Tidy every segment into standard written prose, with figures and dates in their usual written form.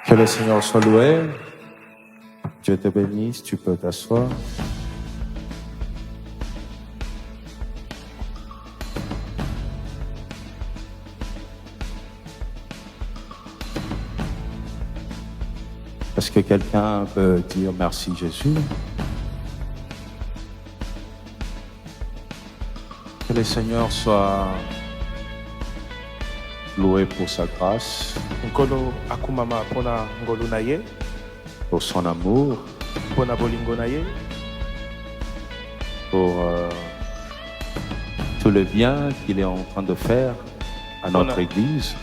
Que le Seigneur soit loué. Dieu te bénisse, tu peux t'asseoir. Est-ce que quelqu'un peut dire merci Jésus? Que le Seigneur soit loué pour sa grâce, nkolo akumama mpona ngolu na ye, pour son amour, mpona bolingo na ye, pour tout le bien qu'il est en train de faire à notre Église,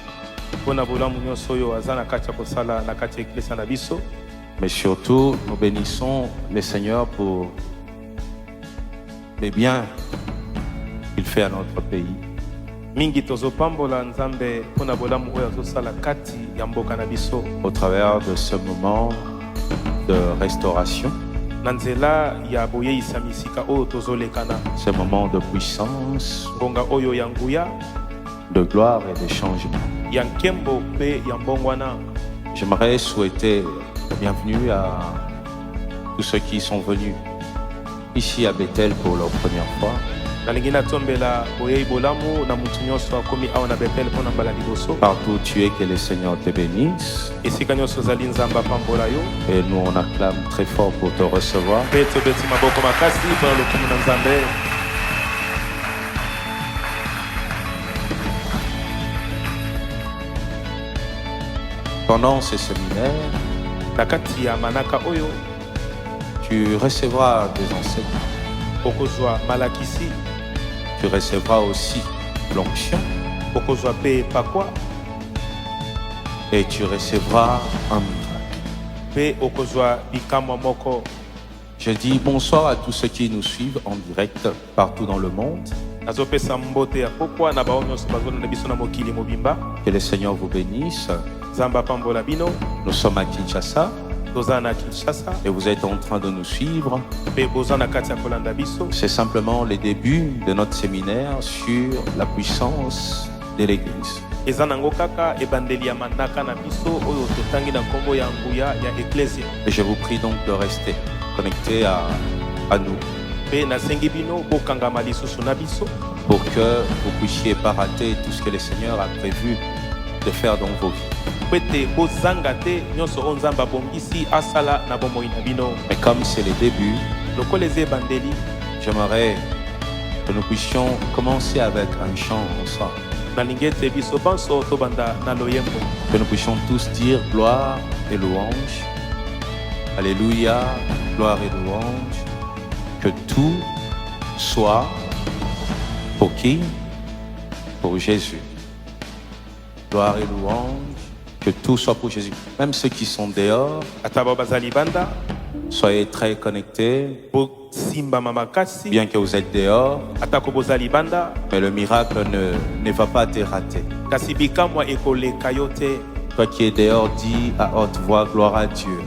mpona bolamu nyonso oyo aza na kati ya kosala na kati ya eklesa na biso. mais surtout nous bénissons le Seigneur pour les biens qu'il fait à notre pays. Mingi tozopambola nzambe mpona bolamu oyo azosala kati ya mboka na biso Au travers de ce moment de restauration, na nzela ya boyeisa misika oyo tozolekana, ce moment de puissance, ngonga oyo ya nguya, de gloire et de changement. ya nkembo mpe ya mbongwana. J'aimerais souhaiter la bienvenue à tous ceux qui sont venus ici à Bethel pour leur première fois. nalingi natombela boyei bolamu na mutu nyonso akomi awa na Bethel mpona mbala liboso. Partout où tu es, que le Seigneur te bénisse. esika nyonso ozali nzambe apambola yo, Et nous, on acclame très fort pour te recevoir. mpe tobeti maboko makasi mpona lokumu na nzambe. Pendant ce séminaire, na kati ya manaka oyo tu recevras des enseignements. okozwa malakisi, Tu recevras aussi l'onction okozwa mpe pakwa, et tu recevras un miracle. mpe okozwa bikamwa moko. Je dis bonsoir à tous ceux qui nous suivent en direct partout dans le monde. nazopesa mbote ya pokwa na bao nyonso bazolanda biso na mokili mobimba. Que le Seigneur vous bénisse. nzambe apambola bino. Nous sommes à Kinshasa toza na Kinshasa et vous êtes en train de nous suivre. mpe boza na kati ya kolanda biso. C'est simplement le début de notre séminaire sur la puissance de l'Église. eza nango kaka ebandeli ya manaka na biso oyo totangi na nkombo ya nguya ya eklesia. Et je vous prie donc de rester connectés à nous mpe nasengi bino bokangama lisusu na biso pour que vous puissiez pas rater tout ce que le Seigneur a prévu de faire dans vos vies. po ete bozanga te nyonso oyo nzambe abongisi asala na bomoi na bino. Mais comme c'est le début, lokola eza ebandeli, j'aimerais que nous puissions commencer avec un chant ensemble. nalingi ete biso banso tobanda na loyembo. Que nous puissions tous dire gloire et louange. Alléluia, gloire et louange. Que tout soit pour qui? Pour Jésus. Gloire et louange. Que tout soit pour Jésus. Même ceux qui sont dehors, ata bao baza libanda soyez très connectés. bosimbama makasi, Bien que vous êtes dehors, atako boza libanda mais le miracle ne va pas te rater. kasi bikamwa ekoleka yo te. Toi qui es dehors, dis à haute voix, gloire à Dieu.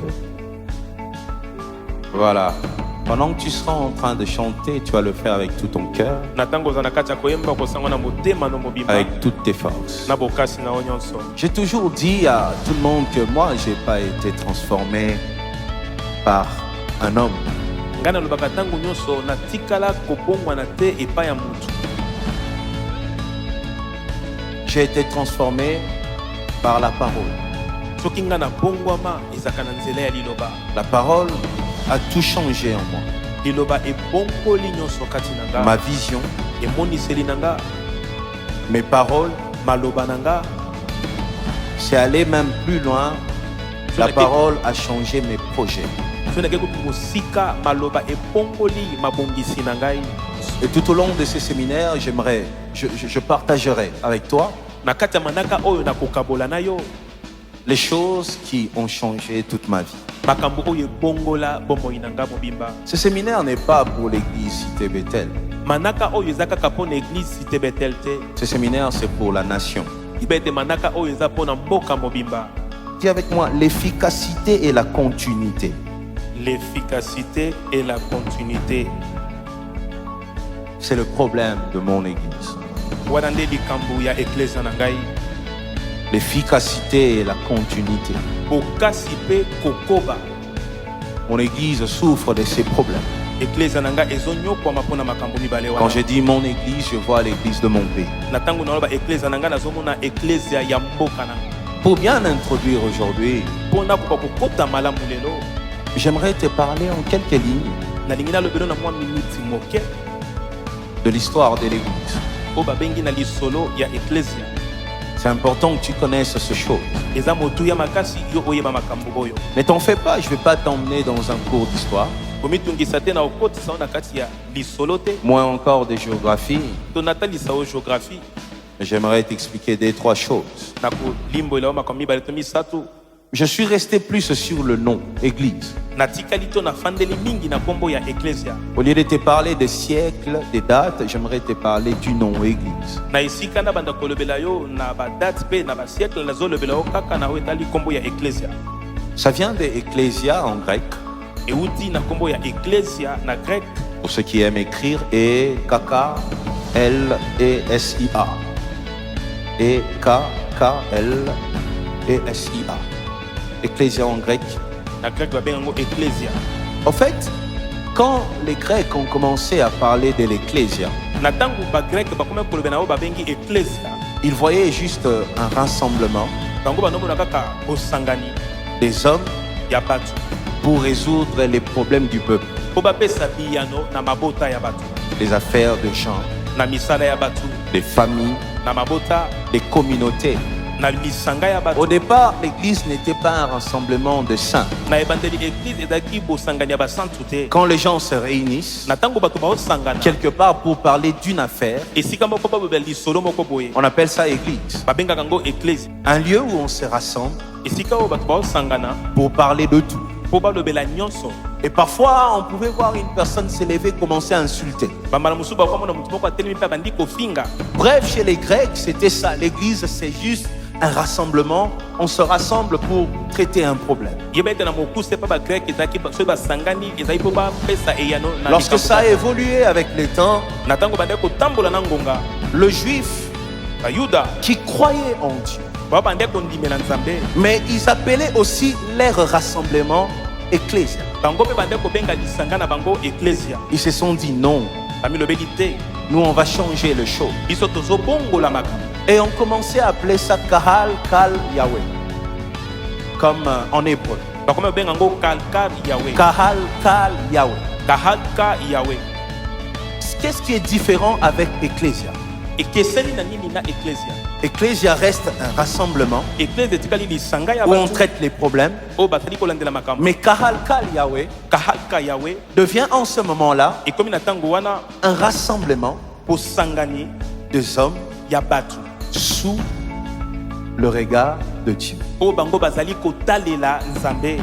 Voilà. Pendant que tu seras en train de chanter, tu vas le faire avec tout ton cœur, na ntango oza na kati ya koyemba kosangwa na motema no mobimba avec toutes tes forces. na bokasi na yo nyonso. J'ai toujours dit à tout le monde que moi, je n'ai pas été transformé par un homme. ngai nalobaka ntango nyonso natikala kobongwana te epai ya mutu. J'ai été transformé par la parole. soki ngai nabongwama ezalaka na nzela ya liloba. La parole a tout changé en moi. liloba ebomboli nyonso kati na Ma nga, vision, emoniseli na nga, mes paroles, maloba na nga. c'est aller même plus loin. La parole a changé mes projets. soki nake kutu mosika maloba ebongoli mabongisi na ngai. Et tout au long de ces séminaires, je partagerai avec toi na kati ya manaka oyo nakokabola na yo les choses qui ont changé toute ma vie. makambo oyo ebongola bomoi na nga mobimba. Ce séminaire n'est pas pour l'église Cité Bethel. manaka oyo eza kaka mpo na eglise Cité Bethel te. Ce séminaire, c'est pour la nation. iba ete manaka oyo eza mpo na mboka mobimba. Dis avec moi, l'efficacité et la continuité. L'efficacité et la continuité. C'est le problème de mon église. wana nde likambo ya eklesia na ngai. l'efficacité et la continuité. bokasi mpe kokoba. Mon église souffre de ces problèmes. Eklezia na nga ezonyokwama mpona makambo mibale Quand wana. je dis mon église, je vois l'église de mon pays. Na ntango naloba eklezia na nga nazomona eklezia ya mboka na nga. Pour bien introduire aujourd'hui, Mpona koka kokota malamu lelo j'aimerais te parler en quelques lignes nalingi nalobelo na mwa miniti moke de l'histoire de l'église. oyo babengi na lisolo ya eklezia. C'est important que tu connaisses ces choses. Eza motuya makasi yo oyeba makambo oyo. Ne t'en fais pas, je ne vais pas t'emmener dans un cours d'histoire, komitungisa te na okotisa o na kati ya lisolo te moins encore de géographie. to natalisa o géographie J'aimerais t'expliquer deux, trois choses. na kolimbolela o makambo mibale to misato. Je suis resté plus sur le nom, église. natikali to nafandeli mingi na nkombo ya eklezia. Au lieu de te parler des siècles, des dates, j'aimerais te parler du nom, église. na esika na banda kolobela yo na badate mpe na basiècle nazolobela yo kaka na oyo etali nkombo ya eklezia. Ça vient de ecclésia en grec, euti na nkombo ya eklezia na grec pour ceux qui aiment écrire, E-K-K-L-E-S-I-A. E-K-K-L-E-S-I-A. Ecclésia en grec. na grec babenga yango eklezia. En fait, quand les Grecs ont commencé à parler de l'ecclésia, na ntango bagrek bakomi kolobela na oyo babengi eklezia ils voyaient juste un rassemblement bango banomona kaka bosangani des hommes ya bato pour résoudre les problèmes du peuple, mpo bapesa biyano na mabota ya bato, les affaires de gens, na misala ya bato, des familles, na mabota, des communautés. na lisanga ya bato. Au départ, l'église n'était pas un rassemblement de saints. na ebandeli eglize ezalaki bosangani ya basantu te. Quand les gens se réunissent, na ntango bato baosangana quelque part pour parler d'une affaire, esika moko babobela lisolo moko boye on appelle ça église. babengaka yango eglize. Un lieu où on se rassemble esika oyo bato baosangana pour parler de tout. mpo balobela nyonso. Et parfois, on pouvait voir une personne se lever, commencer à insulter. bambala mosusu bakomona motu moko atelemi mpe abandi kofinga. Bref, chez les Grecs, c'était ça. L'église, c'est juste un rassemblement. On se rassemble pour traiter un problème. yeba ete na mokuse mpe bagrek ezalaki soki basangani ezalaki mpo bapesa eyano na Lorsque likambo ça a kaka. évolué avec le temps, na ntango bandaki kotambola na ngonga le juif bayuda qui croyait en Dieu, bao bandaki kondimela nzambe mais ils appelaient aussi leur rassemblement ecclésia. bango mpe bandaki kobenga lisanga na bango eklezia. Ils se sont dit non, bamilobeli te nous on va changer les choses. biso tozobongola makambo. Et on commençait à appeler ça Kahal Kal Yahweh, comme en hébreu. bakomi kobenga yango kalkar yawe, Kahal Kal Yahweh. kahalka yawe. Qu'est-ce qui est différent avec ecclésia? ekeseli na nini na eklezia? Ecclésia reste un rassemblement eklezia etikali lisanga ya où on bato traite les problèmes, oyo batali kolandela makambo. mais Kahal Kal Yahweh kahalka yawe devient en ce moment-là ekomi na ntango wana un rassemblement bosangani des hommes ya bato sous le regard de Dieu. oyo bango bazali kotalela nzambe.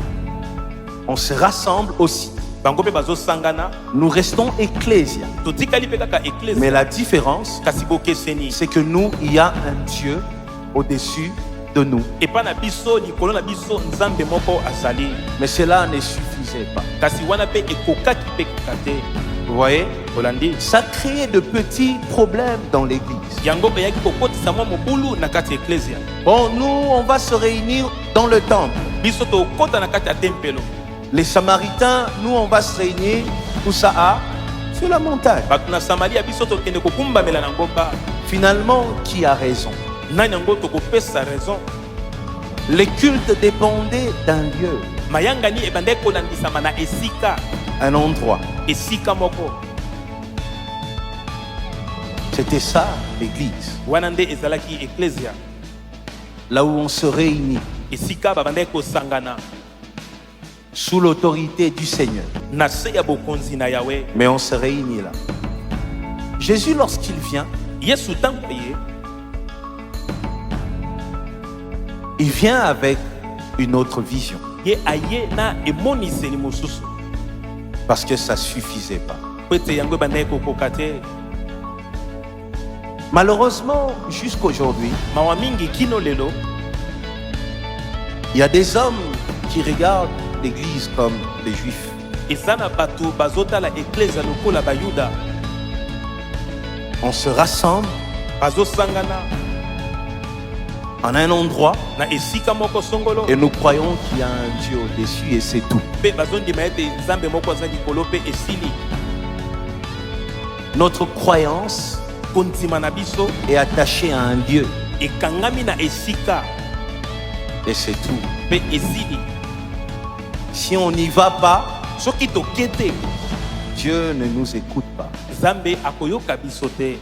On se rassemble aussi. bango mpe bazosangana. Nous restons ecclésia. totikali mpe kaka Mais eklezia la différence, kasi bokeseni c'est que nous, il y a un Dieu au-dessus de nous. epa na biso likolo na biso nzambe moko azali. Mais cela ne suffisait pas. kasi wana mpe ekokaki mpe kaka te. Vous voyez? olandi Ça créait de petits problèmes dans l'église. yango eyaki kokotisa mwa mobulu na kati ya eklezia. Bon, nous, on va se réunir dans le temple. biso tokota na kati ya tempelo. Les Samaritains, nous, on va se réunir où ça a? Sur la montagne. bato na samaria biso tokende kokumbamela na ngomba. Finalement, qui a raison? nani yango tokopesa raison? Les cultes dépendaient d'un lieu, mayangani ebandaki kolandisama na esika un endroit. esika moko. C'était ça, l'église. wana nde ezalaki eklezia. Là où on se réunit esika babandaki kosangana sous l'autorité du Seigneur. na se ya bokonzi na yawe. Mais on se réunit là. Jésus, lorsqu'il vient, yesu ntango ye il vient avec une autre vision. ye aye na emoniseli mosusu Parce que ça ne suffisait pas. po ete yango ebandaki kokoka te. Malheureusement, jusqu'aujourd'hui, mawa mingi kino lelo il y a des hommes qui regardent l'église comme les juifs. eza na bato bazotala eklezia lokola bayuda. On se rassemble bazosangana en un endroit na esika moko songolo et nous croyons qu'il y a un Dieu au-dessus et c'est tout. pe bazondima ete nzambe moko aza likolo pe esili. Notre croyance kondima na biso est attachée à un lieu ekangami na esika et c'est tout. pe esili. Si on n'y va pas, soki tokete Dieu ne nous écoute pas. nzambe akoyoka biso te.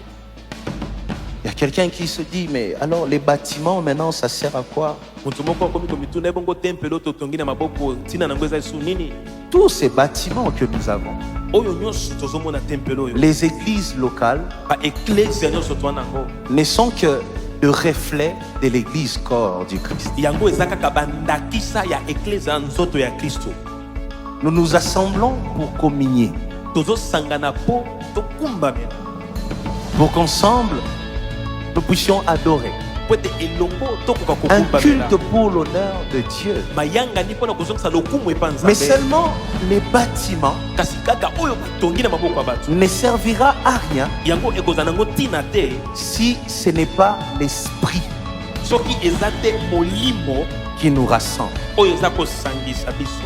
Il y a quelqu'un qui se dit, mais alors les bâtiments maintenant ça sert à quoi? moto moko akomi komituna ebongo tempelo totongi na maboko ntina nango eza esu nini? Tous ces bâtiments que nous avons, oyo nyonso tozomona tempelo oyo les églises locales, baeklesia nyonso twana nango ne sont que le reflet de l'église corps du Christ. yango eza kaka bandakisa ya eklesia nzoto ya kristo. Nous nous assemblons pour communier, tozosangana mpo tokumbamela pour qu'ensemble nous puissions adorer. po ete elongo tokoka Un kokumbamela culte pour l'honneur de Dieu. mayangani mpona kozongisa lokumu epa Mais nzambe. seulement les bâtiments kasi kaka oyo batongi na maboko ya bato ne servira à rien yango ekozala nango ntina te si ce n'est pas l'esprit soki eza te molimo qui nous rassemble. oyo eza kosangisa biso.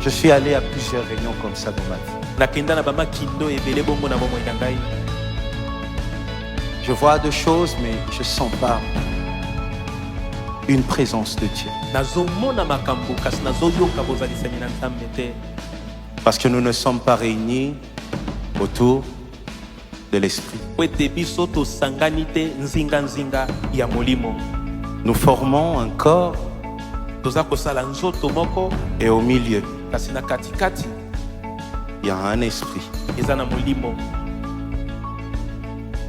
Je suis allé à plusieurs réunions comme ça dans ma vie. nakenda na bamakindo ebele bongo na bomoi na ngai. Je vois de choses, mais je ne sens pas une présence de Dieu. nazomona makambo kasi nazoyoka bozalisami na nzambe te. Parce que nous ne sommes pas réunis autour de l'esprit. po ete biso tosangani te nzinganzinga ya molimo. Nous formons un corps toza kosala nzoto moko et au milieu, kasi na katikati il y a un esprit. eza na molimo.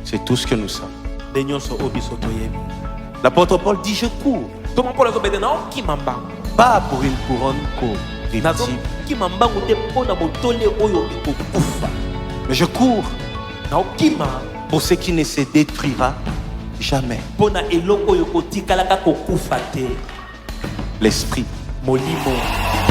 C'est tout ce que nous sommes. nde nyonso oyo biso toyebi. L'apôtre Paul dit, je cours, toma mpona azobete naokima mbangu pas pour une couronne corruptible, nazokima mbangu te mpona motole oyo ekokufa. mais je cours naokima pour ce qui ne se détruira jamais. mpona eloko oyo kotikalaka kokufa te. L'esprit. molimo